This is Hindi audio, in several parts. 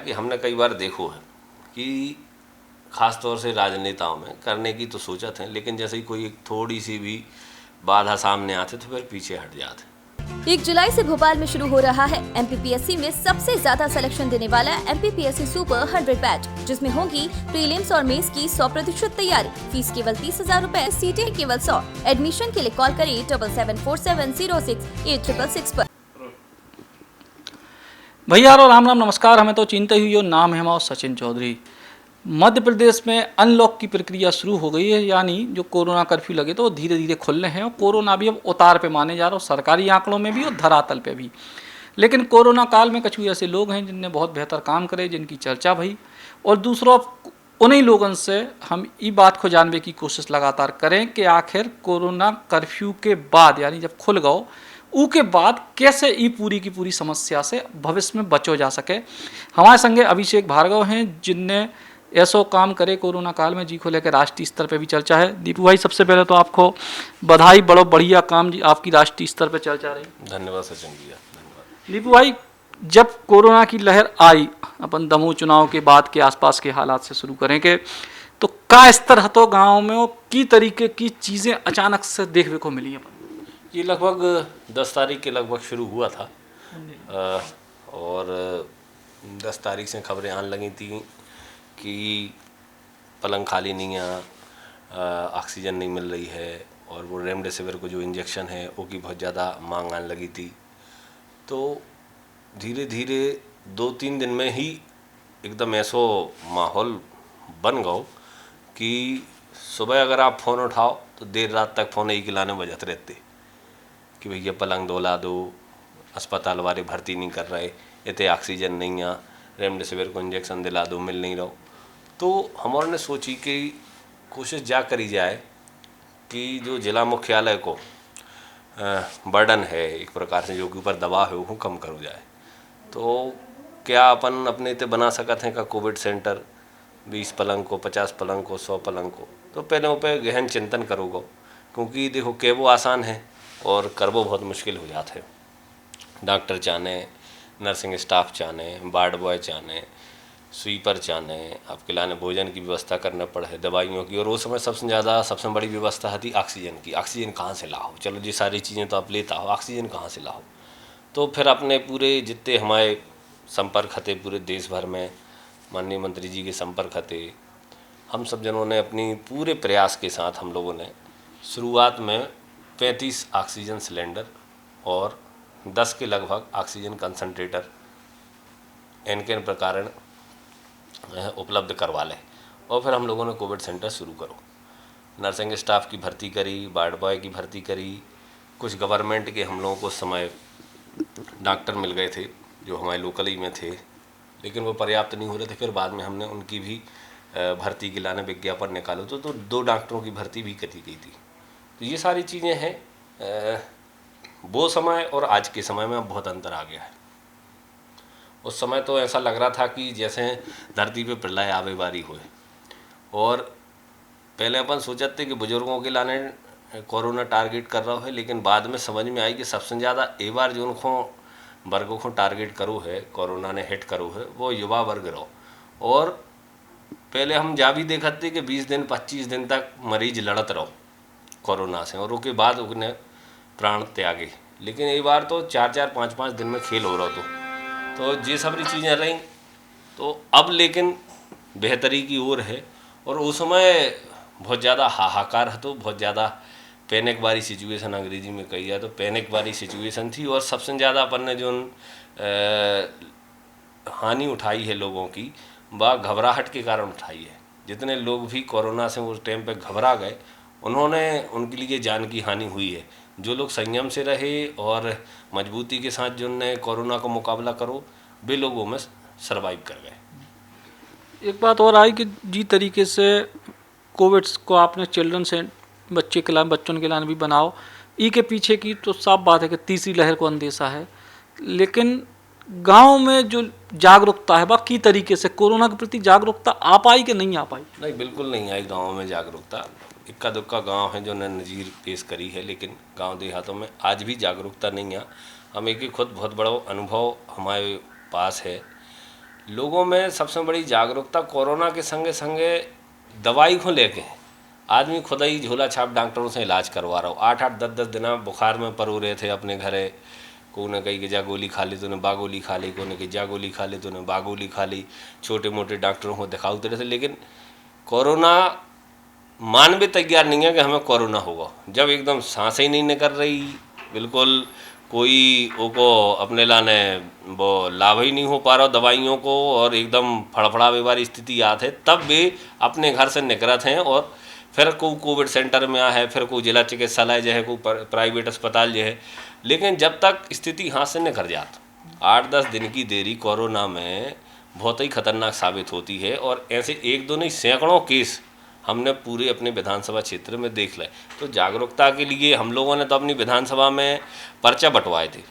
कि हमने कई बार देखो है कि खास तौर से राजनेताओं में करने की तो सोचत हैं, लेकिन जैसे ही कोई एक थोड़ी सी भी बाधा सामने आते तो फिर पीछे हट जाते। 1 जुलाई से भोपाल में शुरू हो रहा है एमपीपीएससी में सबसे ज्यादा सिलेक्शन देने वाला एमपीपीएससी सुपर 100 बैच, जिसमें होगी प्रीलिम्स और मेंस की 100% तैयारी। फीस केवल 30,000 रूपए, सीटें केवल 100। एडमिशन के लिए कॉल करें 7747068666 पर। भैया और राम राम, नमस्कार। हमें तो चिंता हुई हो, नाम है हमारा सचिन चौधरी। मध्य प्रदेश में अनलॉक की प्रक्रिया शुरू हो गई है, यानी जो कोरोना कर्फ्यू लगे तो वो धीरे धीरे खुल रहे हैं और कोरोना भी अब उतार पे माने जा रहा है, सरकारी आंकड़ों में भी और धरातल पे भी। लेकिन कोरोना काल में कुछ ऐसे लोग हैं जिनने बहुत बेहतर काम करे, जिनकी चर्चा भई, और दूसरों उन्हीं लोगों से हम ये बात को जानने की कोशिश लगातार करें कि आखिर कोरोना कर्फ्यू के बाद, यानी जब खुल गओ उसके बाद कैसे ये पूरी की पूरी समस्या से भविष्य में बचो जा सके। हमारे संगे अभिषेक भार्गव हैं, जिनने ऐसो काम करे कोरोना काल में, जी को लेकर राष्ट्रीय स्तर पे भी चर्चा है। दीपू भाई, सबसे पहले तो आपको बधाई, बड़ो बढ़िया काम जी, आपकी राष्ट्रीय स्तर पे चर्चा रही। धन्यवाद सचिन भैया, धन्यवाद। दीपू भाई, जब कोरोना की लहर आई, अपन दमोह चुनाव के बाद के आसपास के हालात से शुरू करें के, तो का स्तर हतो गाँव में और की तरीके की चीज़ें अचानक से देखने को मिली अपन? ये लगभग 10 तारीख के लगभग शुरू हुआ था और 10 तारीख से खबरें आने लगी थी कि पलंग खाली नहीं है, ऑक्सीजन नहीं मिल रही है, और वो रेमडेसिविर को जो इंजेक्शन है वो की बहुत ज़्यादा मांग आने लगी थी। तो धीरे धीरे 2-3 दिन में ही एकदम ऐसो माहौल बन गओ कि सुबह अगर आप फ़ोन उठाओ तो देर रात तक फ़ोन ही गिलाने बजत रहते कि भैया पलंग दोला दो, अस्पताल वाले भर्ती नहीं कर रहे, इतने ऑक्सीजन नहीं है, रेमडेसिविर को इंजेक्शन दिला दो, मिल नहीं रहो। तो हमारे ने सोची कि कोशिश जा करी जाए कि जो जिला मुख्यालय को बर्डन है एक प्रकार से, जो के ऊपर दबाव है, वो कम करो जाए। तो क्या अपन अपने ते बना सकते हैं का कोविड सेंटर 20 पलंग को, 50 पलंग को, 100 पलंग को। तो पहले उन पर गहन चिंतन करोगे, क्योंकि देखो के वो आसान है और करबो बहुत मुश्किल हो जाते हैं। डॉक्टर चाहने, नर्सिंग स्टाफ चाहने, वार्ड बॉय चाहने, स्वीपर चाहने, आपके लाने भोजन की व्यवस्था करना पड़े, दवाइयों की, और उस समय सबसे बड़ी व्यवस्था थी ऑक्सीजन की। ऑक्सीजन कहाँ से लाओ? चलो जी, सारी चीज़ें तो आप लेता हो, ऑक्सीजन कहाँ से लाओ? तो फिर अपने पूरे जितने हमारे संपर्क थे पूरे देश भर में, माननीय मंत्री जी के संपर्क थे, हम सब जनों ने अपनी पूरे प्रयास के साथ हम लोगों ने शुरुआत में 35 ऑक्सीजन सिलेंडर और 10 के लगभग ऑक्सीजन कंसंट्रेटर इनके प्रकार उपलब्ध करवा लें, और फिर हम लोगों ने कोविड सेंटर शुरू करो। नर्सिंग स्टाफ की भर्ती करी, वार्ड बॉय की भर्ती करी, कुछ गवर्नमेंट के हम लोगों को समय डॉक्टर मिल गए थे जो हमारे लोकल ही में थे, लेकिन वो पर्याप्त नहीं हो रहे थे। फिर बाद में हमने उनकी भी भर्ती के लाने विज्ञापन निकालो तो 2 डॉक्टरों की भर्ती भी करी गई थी। तो ये सारी चीज़ें हैं। वो समय और आज के समय में बहुत अंतर आ गया है। उस समय तो ऐसा लग रहा था कि जैसे धरती पे प्रलय आवे वारी हुए, और पहले अपन सोचते कि बुजुर्गों के लाने कोरोना टारगेट कर रहा है, लेकिन बाद में समझ में आई कि सबसे ज़्यादा एक बार जो उनको वर्गों को टारगेट करो है, कोरोना ने हिट करो है, वो युवा वर्ग रहो। और पहले हम जा भी देखते कि 20 दिन 25 दिन तक मरीज लड़त रहो कोरोना से, और उसके बाद उन्हें प्राण त्यागे। लेकिन एक बार तो 4-4 5-5 दिन में खेल हो रहा तो ये सारी चीज़ें रहीं। तो अब लेकिन बेहतरी की ओर है, और उस समय बहुत ज़्यादा हाहाकार है, तो बहुत ज़्यादा पैनिक वाली सिचुएशन अंग्रेजी में कही जाए तो पैनिक वाली सिचुएशन थी। और सबसे ज़्यादा अपन ने जो हानि उठाई है लोगों की, वह घबराहट के कारण उठाई है। जितने लोग भी कोरोना से उस टाइम पे घबरा गए, उन्होंने उनके लिए जान की हानि हुई है। जो लोग संयम से रहे और मजबूती के साथ जो ने कोरोना का मुकाबला करो, वे लोगों में सर्वाइव कर गए। एक बात और आई कि जी तरीके से कोविड को आपने चिल्ड्रन से बच्चों के लाने भी बनाओ, ई के पीछे की तो साफ बात है कि तीसरी लहर को अंदेशा है। लेकिन गांव में जो जागरूकता है, बाकी तरीके से कोरोना के प्रति जागरूकता आ पाई कि नहीं आ पाई? नहीं, बिल्कुल नहीं आई गाँव में जागरूकता। इक्का दुक्का गांव है जो ने नज़ीर पेश करी है, लेकिन गांव देहातों में आज भी जागरूकता नहीं है। हम एक खुद बहुत बड़ा अनुभव हमारे पास है। लोगों में सबसे बड़ी जागरूकता कोरोना के संगे संगे दवाई को लेके है। आदमी खुद ही झोला छाप डॉक्टरों से इलाज करवा रहा हो। 8-8 10-10 दिन बुखार में परो रहे थे अपने घरे। को ने कही कि जा गोली खा ली, तूने बा गोली खा ली, को ने कही जा गोली खा ली, तूने बा गोली खा ली। छोटे मोटे डॉक्टरों को दिखाते रहे थे, लेकिन कोरोना मान भी तैयार नहीं है कि हमें कोरोना होगा। जब एकदम सांसें ही नहीं निकल रही, बिल्कुल कोई वो अपने लाने वो लाभ ही नहीं हो पा रहा दवाइयों को, और एकदम फड़फड़ावे वाली स्थिति आते है, तब वे अपने घर से निकलत हैं और फिर को कोविड सेंटर में आ है, फिर को जिला चिकित्सालय जो है, को प्राइवेट अस्पताल जो है। लेकिन जब तक स्थिति हाथ से निकल जात, 8-10 दिन की देरी कोरोना में बहुत ही खतरनाक साबित होती है। और ऐसे एक दो नहीं, सैकड़ों केस हमने पूरे अपने विधानसभा क्षेत्र में देख लिया। तो जागरूकता के लिए हम लोगों ने तो अपनी विधानसभा में पर्चा बंटवाए थे,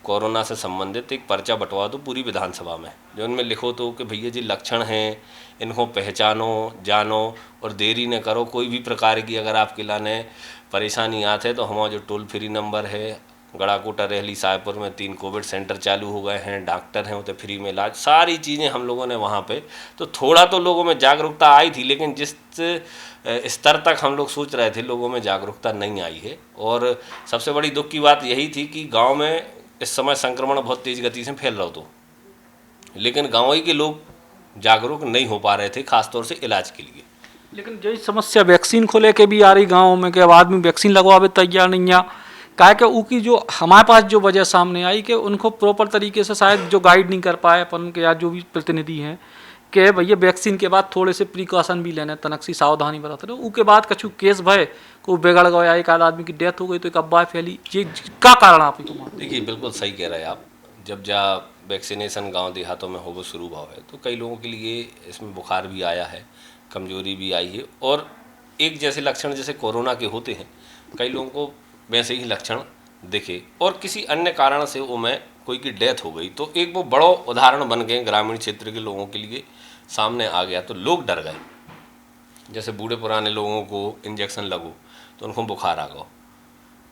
कोरोना से संबंधित एक पर्चा बंटवा दो पूरी विधानसभा में, जो उनमें लिखो तो कि भैया जी लक्षण हैं, इनको पहचानो, जानो और देरी न करो। कोई भी प्रकार की अगर आपके लाने परेशानी आते तो हमारा जो टोल फ्री नंबर है, गड़ाकोटा रहली सायपुर में 3 कोविड सेंटर चालू हो गए हैं, डॉक्टर हैं उसे फ्री में इलाज, सारी चीज़ें हम लोगों ने वहाँ पे। तो थोड़ा तो लोगों में जागरूकता आई थी, लेकिन जिस स्तर तक हम लोग सोच रहे थे लोगों में जागरूकता नहीं आई है। और सबसे बड़ी दुख की बात यही थी कि गांव में इस समय संक्रमण बहुत तेज़ गति से फैल रहा था, लेकिन गाँव ही के लोग जागरूक नहीं हो पा रहे थे, खासतौर से इलाज के लिए। लेकिन यही समस्या वैक्सीन को लेके भी आ रही गाँव में कि अब आदमी वैक्सीन लगवावे तैयार नहीं है। क्या कि उनकी जो हमारे पास जो वजह सामने आई कि उनको प्रॉपर तरीके से शायद जो गाइड नहीं कर पाए अपन के, या जो भी प्रतिनिधि हैं कि भैया वैक्सीन के बाद थोड़े से प्रिकॉशन भी लेने, तनक सी सावधानी बरत रहे। उसके बाद कछु केस भय को बिगड़ गया, एक आध आदमी की डेथ हो गई, तो एक अफवाह फैली। ये क्या कारण आप ही को? देखिए, बिल्कुल सही कह रहे हैं आप। जब वैक्सीनेशन गांव देहातों में हो शुरू हुआ है, तो कई लोगों के लिए इसमें बुखार भी आया है, कमजोरी भी आई है, और एक जैसे लक्षण जैसे कोरोना के होते हैं, कई लोगों को वैसे ही लक्षण दिखे, और किसी अन्य कारण से वो में कोई की डेथ हो गई, तो एक वो बड़ो उदाहरण बन गए ग्रामीण क्षेत्र के लोगों के लिए, सामने आ गया। तो लोग डर गए। जैसे बूढ़े पुराने लोगों को इंजेक्शन लगो तो उनको बुखार आ गया,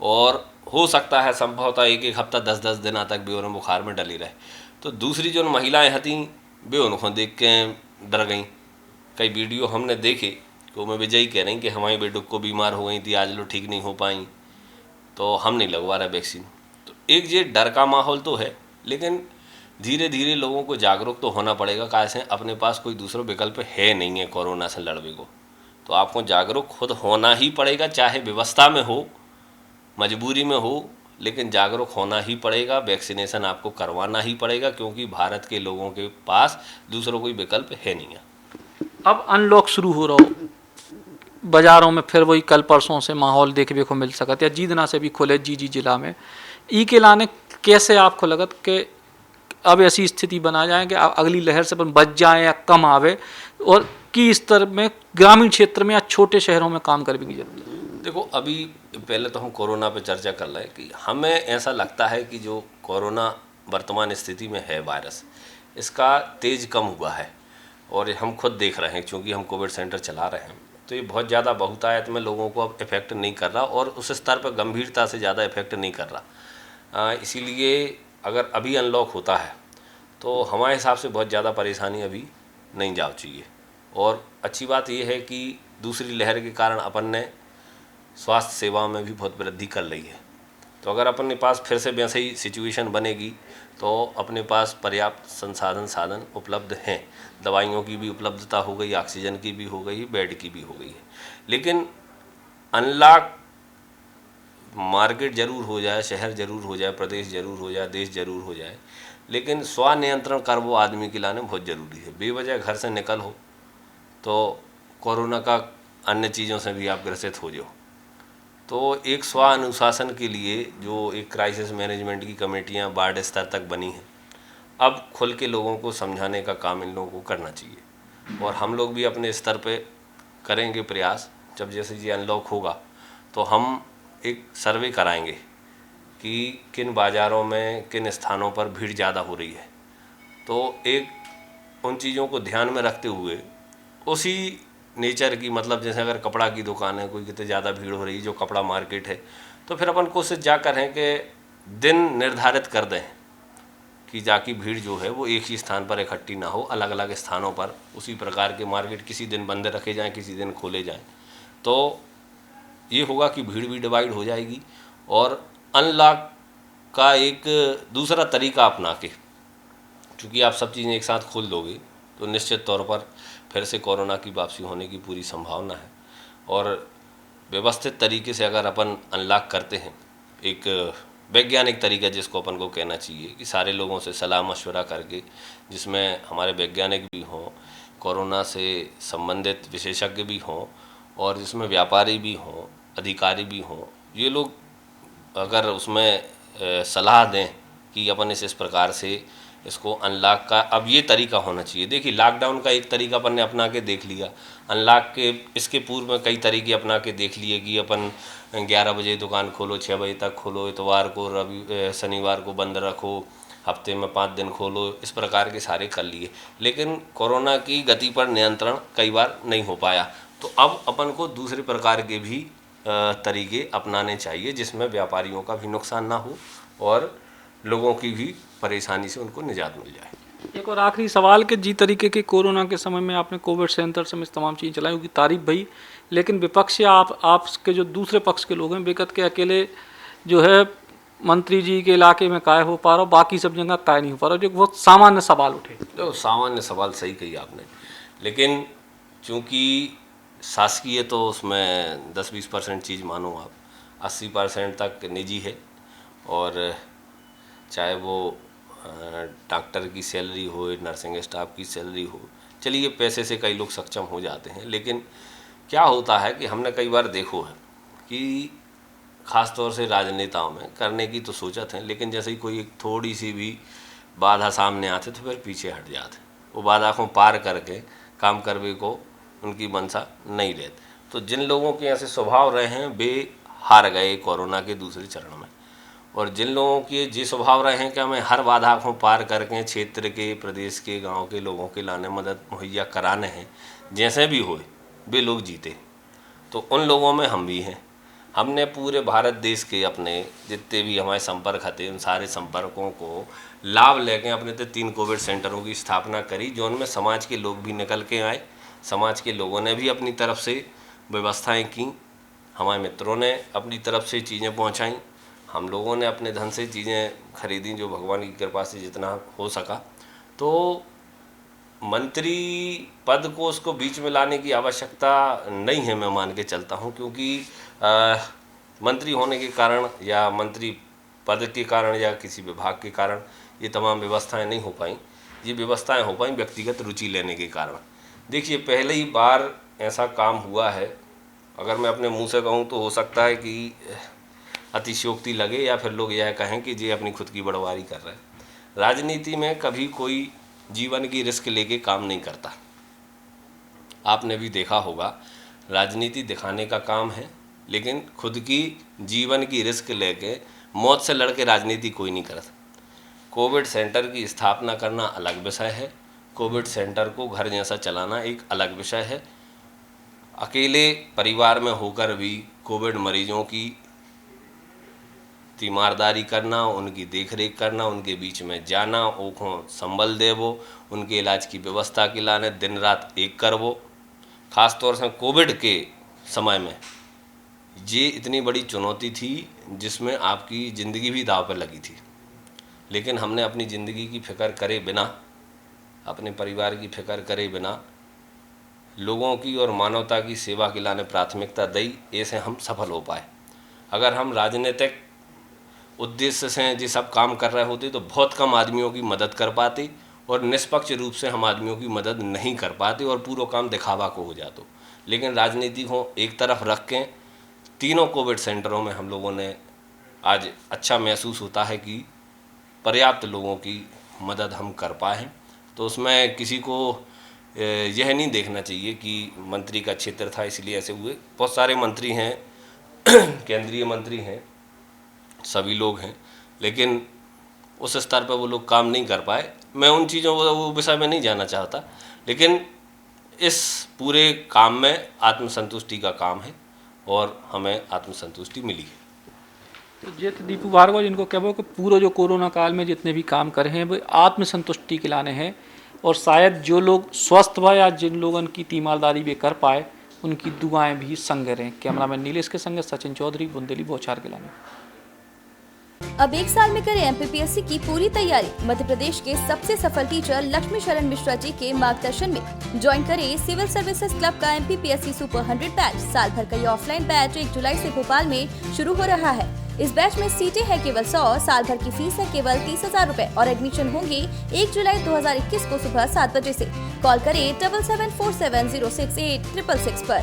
और हो सकता है संभवतः 1-1 हफ्ता 10-10 दिन तक भी उन्हें बुखार में डली रहे। तो दूसरी जो महिलाएं थीं वे उनको देख के डर गईं। कई वीडियो हमने देखे तो मैं विजयी कह रही कि हमारी बेटुक को बीमार हो गई थी, आज लो ठीक नहीं हो पाई, तो हम नहीं लगवा रहे वैक्सीन। तो एक ये डर का माहौल तो है, लेकिन धीरे धीरे लोगों को जागरूक तो होना पड़ेगा। कैसे अपने पास कोई दूसरा विकल्प है नहीं है कोरोना से लड़ने को, तो आपको जागरूक खुद होना ही पड़ेगा, चाहे व्यवस्था में हो, मजबूरी में हो, लेकिन जागरूक होना ही पड़ेगा। वैक्सीनेशन आपको करवाना ही पड़ेगा, क्योंकि भारत के लोगों के पास दूसरा कोई विकल्प है नहीं है। अब अनलॉक शुरू हो रहा हो, बाजारों में फिर वही कल परसों से माहौल देखने को मिल सकता है, या जींदना से भी खुले जी जिला में ई के लाने कैसे आपको लगत कि अब ऐसी स्थिति बना जाए कि अगली लहर से अपन बच जाए या कम आवे, और की स्तर में ग्रामीण क्षेत्र में या छोटे शहरों में काम करने की जरूरत है? देखो, अभी पहले तो हम कोरोना पे चर्चा कर रहे हैं कि हमें ऐसा लगता है कि जो कोरोना वर्तमान स्थिति में है वायरस, इसका तेज कम हुआ है, और हम खुद देख रहे हैं, क्योंकि हम कोविड सेंटर चला रहे हैं, तो ये बहुत ज़्यादा बहुतायत में लोगों को अब इफेक्ट नहीं कर रहा, और उस स्तर पर गंभीरता से ज़्यादा इफेक्ट नहीं कर रहा। इसीलिए अगर अभी अनलॉक होता है तो हमारे हिसाब से बहुत ज़्यादा परेशानी अभी नहीं जाओ चाहिए। और अच्छी बात यह है कि दूसरी लहर के कारण अपन ने स्वास्थ्य सेवा में भी बहुत वृद्धि कर ली है। तो अगर अपने पास फिर से वैसे ही सिचुएशन बनेगी तो अपने पास पर्याप्त साधन उपलब्ध हैं। दवाइयों की भी उपलब्धता हो गई, ऑक्सीजन की भी हो गई, बेड की भी हो गई है। लेकिन अनलॉक मार्केट जरूर हो जाए, शहर जरूर हो जाए, प्रदेश जरूर हो जाए, देश जरूर हो जाए, लेकिन स्वनियंत्रण कर वो आदमी के लाने बहुत ज़रूरी है। बेवजह घर से निकल हो तो कोरोना का अन्य चीज़ों से भी आप ग्रसित हो जाओ। तो एक स्व अनुशासन के लिए जो एक क्राइसिस मैनेजमेंट की कमेटियां वार्ड स्तर तक बनी हैं, अब खुल के लोगों को समझाने का काम इन लोगों को करना चाहिए। और हम लोग भी अपने स्तर पे करेंगे प्रयास। जब जैसे ये अनलॉक होगा तो हम एक सर्वे कराएंगे कि किन बाज़ारों में, किन स्थानों पर भीड़ ज़्यादा हो रही है। तो एक उन चीज़ों को ध्यान में रखते हुए उसी नेचर की, मतलब जैसे अगर कपड़ा की दुकान है, कोई कितने ज़्यादा भीड़ हो रही है, जो कपड़ा मार्केट है, तो फिर अपन कोशिश जा कर हैं कि दिन निर्धारित कर दें कि जाकि भीड़ जो है वो एक ही स्थान पर इकट्ठी ना हो, अलग अलग स्थानों पर उसी प्रकार के मार्केट किसी दिन बंद रखे जाएं, किसी दिन खोले जाएं, तो ये होगा कि भीड़ भी डिवाइड हो जाएगी। और अनलॉक का एक दूसरा तरीका अपना के, क्योंकि आप सब चीज़ें एक साथ खोल दोगे तो निश्चित तौर पर फिर से कोरोना की वापसी होने की पूरी संभावना है। और व्यवस्थित तरीके से अगर अपन अनलॉक करते हैं, एक वैज्ञानिक तरीका जिसको अपन को कहना चाहिए कि सारे लोगों से सलाह मशवरा करके, जिसमें हमारे वैज्ञानिक भी हों, कोरोना से संबंधित विशेषज्ञ भी हों, और जिसमें व्यापारी भी हों, अधिकारी भी हों, ये लोग अगर उसमें सलाह दें कि अपन इस प्रकार से इसको अनलॉक का अब ये तरीका होना चाहिए। देखिए, लॉकडाउन का एक तरीका अपन ने अपना के देख लिया, अनलॉक के इसके पूर्व में कई तरीके अपना के देख लिए कि अपन 11 बजे दुकान खोलो, 6 बजे तक खोलो, इतवार को शनिवार को बंद रखो, हफ्ते में 5 दिन खोलो, इस प्रकार के सारे कर लिए, लेकिन कोरोना की गति पर नियंत्रण कई बार नहीं हो पाया। तो अब अपन को दूसरे प्रकार के भी तरीके अपनाने चाहिए जिसमें व्यापारियों का भी नुकसान ना हो और लोगों की भी परेशानी से उनको निजात मिल जाए। एक और आखिरी सवाल कि जी तरीके के कोरोना के समय में आपने कोविड सेंटर समेत तमाम चीज़ें चलाई, उनकी तारीफ भई, लेकिन विपक्ष या आपके जो दूसरे पक्ष के लोग हैं, बेकत के अकेले जो है मंत्री जी के इलाके में काय हो पा रहा हो, बाकी सब जगह काय नहीं हो पा रहा, जो बहुत सामान्य सवाल उठे। तो सामान्य सवाल सही कही आपने, लेकिन चूँकि शासकीय तो उसमें 10-20% चीज़ मानो आप, 80% तक निजी है। और चाहे वो डॉक्टर की सैलरी हो, नर्सिंग स्टाफ की सैलरी हो, चलिए पैसे से कई लोग सक्षम हो जाते हैं, लेकिन क्या होता है कि हमने कई बार देखो है कि ख़ास तौर से राजनेताओं में करने की तो सोचत हैं, लेकिन जैसे ही कोई एक थोड़ी सी भी बाधा सामने आते तो फिर पीछे हट जाते, वो बाधा को पार करके काम करने को उनकी मंशा नहीं रहती। तो जिन लोगों के ऐसे स्वभाव रहे हैं वे हार गए कोरोना के दूसरे चरण में, और जिन लोगों के जे स्वभाव रहे हैं कि हमें हर बाधा को पार करके क्षेत्र के, प्रदेश के, गांव के लोगों के लाने मदद मुहैया कराने हैं, जैसे भी होए वे लोग जीते। तो उन लोगों में हम भी हैं। हमने पूरे भारत देश के अपने जितने भी हमारे संपर्क थे, उन सारे संपर्कों को लाभ लेके अपने 3 कोविड सेंटरों की स्थापना करी, जो उनमें समाज के लोग भी निकल के आए, समाज के लोगों ने भी अपनी तरफ से व्यवस्थाएं की, हमारे मित्रों ने अपनी तरफ से चीज़ें पहुंचाई, हम लोगों ने अपने धन से चीज़ें खरीदी जो भगवान की कृपा से जितना हो सका। तो मंत्री पद को उसको बीच में लाने की आवश्यकता नहीं है, मैं मान के चलता हूँ, क्योंकि मंत्री होने के कारण या मंत्री पद के कारण या किसी विभाग के कारण ये तमाम व्यवस्थाएं नहीं हो पाई। ये व्यवस्थाएं हो पाई व्यक्तिगत रुचि लेने के कारण। देखिए, पहले ही बार ऐसा काम हुआ है, अगर मैं अपने मुंह से कहूँ तो हो सकता है कि अतिशयोक्ति लगे या फिर लोग यह कहें कि ये अपनी खुद की बड़वारी कर रहे हैं। राजनीति में कभी कोई जीवन की रिस्क लेके काम नहीं करता। आपने भी देखा होगा, राजनीति दिखाने का काम है, लेकिन खुद की जीवन की रिस्क लेके मौत से लड़के राजनीति कोई नहीं करता। कोविड सेंटर की स्थापना करना अलग विषय है, कोविड सेंटर को घर जैसा चलाना एक अलग विषय है। अकेले परिवार में होकर भी कोविड मरीजों की तीमारदारी करना, उनकी देखरेख करना, उनके बीच में जाना, ओखों संबल देवो, उनके इलाज की व्यवस्था के लाने दिन रात एक करवो। ख़ास तौर से कोविड के समय में ये इतनी बड़ी चुनौती थी जिसमें आपकी ज़िंदगी भी दांव पर लगी थी, लेकिन हमने अपनी ज़िंदगी की फिक्र करे बिना, अपने परिवार की फिक्र करे बिना लोगों की और मानवता की सेवा के लाने प्राथमिकता दी, ऐसे हम सफल हो पाए। अगर हम राजनीतिक उद्देश्य से ये सब काम कर रहे होते तो बहुत कम आदमियों की मदद कर पाते और निष्पक्ष रूप से हम आदमियों की मदद नहीं कर पाते और पूरा काम दिखावा को हो जाता। लेकिन राजनीति को एक तरफ रख के तीनों कोविड सेंटरों में हम लोगों ने आज अच्छा महसूस होता है कि पर्याप्त लोगों की मदद हम कर पाए हैं। तो उसमें किसी को यह नहीं देखना चाहिए कि मंत्री का क्षेत्र था इसलिए ऐसे हुए। बहुत सारे मंत्री हैं, केंद्रीय मंत्री हैं, सभी लोग हैं, लेकिन उस स्तर पर वो लोग काम नहीं कर पाए। मैं उन चीज़ों वो विषय में नहीं जाना चाहता, लेकिन इस पूरे काम में आत्मसंतुष्टि का काम है और हमें आत्मसंतुष्टि मिली है। तो जित दीपू भार्गव जिनको कहबो कि पूरा जो कोरोना काल में जितने भी काम करे हैं वो आत्मसंतुष्टि के लाने हैं, और शायद जो लोग स्वस्थ हुआ या जिन लोगों की तीमारदारी भी कर पाए उनकी दुआएं भी संग रहें। कैमरामैन नीलेश के संग सचिन चौधरी, बुंदेली बौछार के लाने। अब 1 साल में करें एमपीपीएससी की पूरी तैयारी। मध्य प्रदेश के सबसे सफल टीचर लक्ष्मी शरण मिश्रा जी के मार्गदर्शन में ज्वाइन करें सिविल सर्विसेज क्लब का एमपीपीएससी सुपर 100 बैच। साल भर का ये ऑफलाइन बैच 1 जुलाई से भोपाल में शुरू हो रहा है। इस बैच में सीटें है केवल 100, साल भर की फीस है केवल 30,000 रुपए और एडमिशन होंगे 1 जुलाई 2021 को सुबह 7 बजे से। कॉल करें 7747068666 पर।